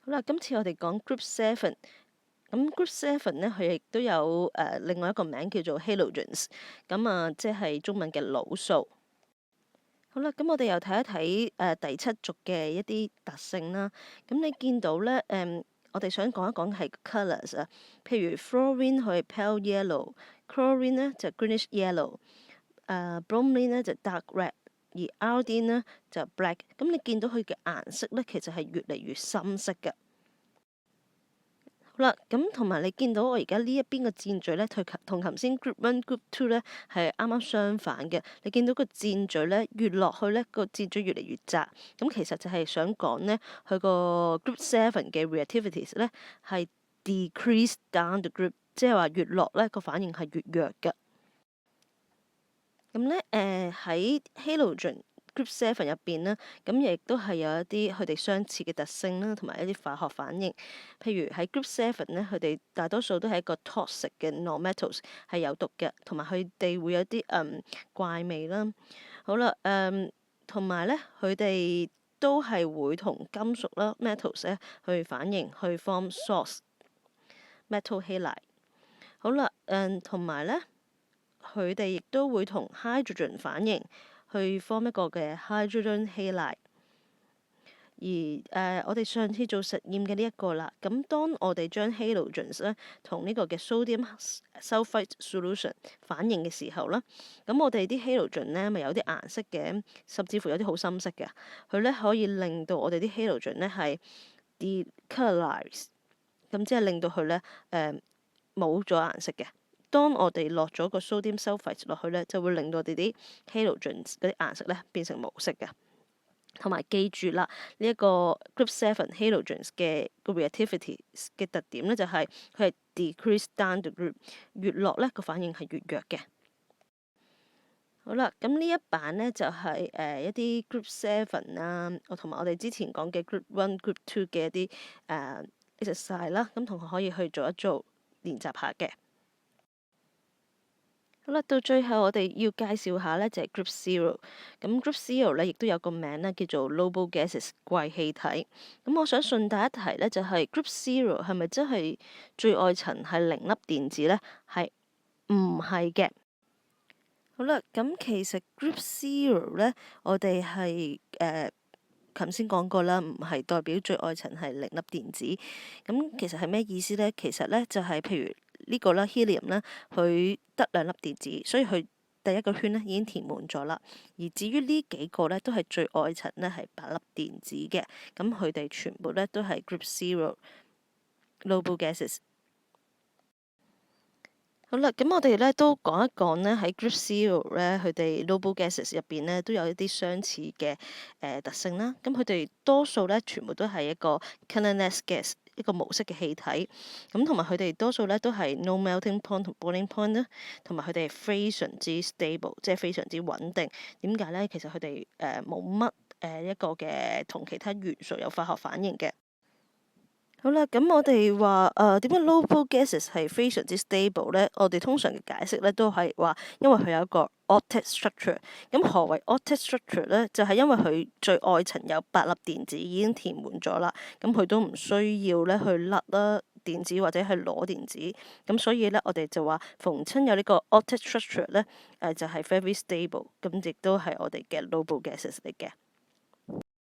好啦，今次我哋講 Group Seven。咁 Group Seven 咧，佢亦都有另外一個名叫做 Halogens。咁即係中文嘅腦素。好啦，咁我哋又睇一睇第七族嘅一啲特性啦。咁你見到咧，我哋想講一講係 colours 啊。譬如 fluorine 佢係 pale yellow，chlorine 咧就 greenish yellow，bromine 咧就 dark red，而 iodine 咧就 black。咁你見到佢嘅顏色咧，其實係越嚟越深色嘅。好啦，咁同埋你見到我而家呢一邊嘅箭嘴咧，同頭先 Group One、Group Two 咧係啱啱相反嘅。你見到個箭嘴咧越落去咧，個箭嘴越嚟越窄。咁其實就係想講咧，佢個 Group Seven 嘅 reactivities 咧係 decrease down the group，即係話越落咧個反應係越弱嘅。咁咧喺 halogen Group Seven 入邊呢，咁亦都係有一啲佢哋相似嘅特性啦，同埋一啲化學反應。譬如喺 Group Seven 呢，佢哋大多數都係一個 toxic 嘅 nonmetals，係有毒嘅，同埋佢哋會有啲怪味啦。好啦，同埋咧佢哋都係會同金屬啦 metals 咧去反應，去 form source metal halide。好啦，同埋咧。佢哋亦都會同 hydrogen 反應，去 form 一個嘅 hydrogen halide。而我哋上次做實驗嘅呢一個啦，咁當我哋將 halogens 咧同呢個嘅 sodium sulfite solution 反應嘅時候啦，咁我哋啲 halogen 咧咪有啲顏色嘅，甚至乎有啲好深色嘅，佢咧可以令到我哋啲 halogen 咧係 decolorize，咁即係令到佢咧冇咗顏色嘅。當我哋落咗個 sodium sulfite 落去咧，就會令到我哋啲 halogens 嗰啲顏色咧變成無色嘅。同埋記住啦，呢一個 group seven halogens 嘅個 reactivity 嘅特點咧，就係佢係 decrease down the group，越落咧個反應係越弱嘅。好啦，咁呢一版咧就係一啲 group seven 啊，同埋我哋之前講嘅 group one、group two 嘅一啲exercise 啦，咁同學可以去做一做練習下嘅。好啦，到最後我哋要介紹下咧，就係 Group Zero。咁 Group Zero 咧，亦都有個名咧，叫做 Noble Gases 怪氣體。咁我想順帶一提咧，就係 Group Zero 係咪真係最外層係零粒電子咧？係唔係嘅？好啦，咁其實 Group Zero 咧，我哋係頭先講過啦，唔係代表最外層係零粒電子。咁其實係咩意思咧？其實咧就係譬如呢個啦，helium 啦，佢得兩粒電子，所以佢第一個圈咧已經填滿咗啦。而至於呢幾個咧，都係最外層咧係8粒電子嘅。咁佢哋全部咧都係 Group Zero noble gases。好啦，咁我哋咧都講一講咧喺 Group Zero 咧，佢哋 noble gases 入邊咧都有一啲相似嘅特性啦。咁佢哋多數咧全部都係一個 colorless gas，一個無色嘅氣體。咁同埋佢哋多數咧都係 no melting point 同 boiling point 啦，同埋佢哋係非常之 stable，即係非常之穩定。點解咧？其實佢哋冇乜一個嘅同其他元素有化學反應嘅。好啦，咁我哋話點解 noble gases 係非常之 stable 咧？我哋通常嘅解釋咧都係話，因為佢有一個 octet structure。咁何謂 octet structure 咧？就係因為佢最外層有8粒電子已經填滿咗啦，咁佢都唔需要咧去甩啦電子或者去攞電子。咁所以咧，我哋就話逢親有呢個 octet structure 咧，就係 very stable。咁亦都係我哋嘅 noble gases 嚟嘅。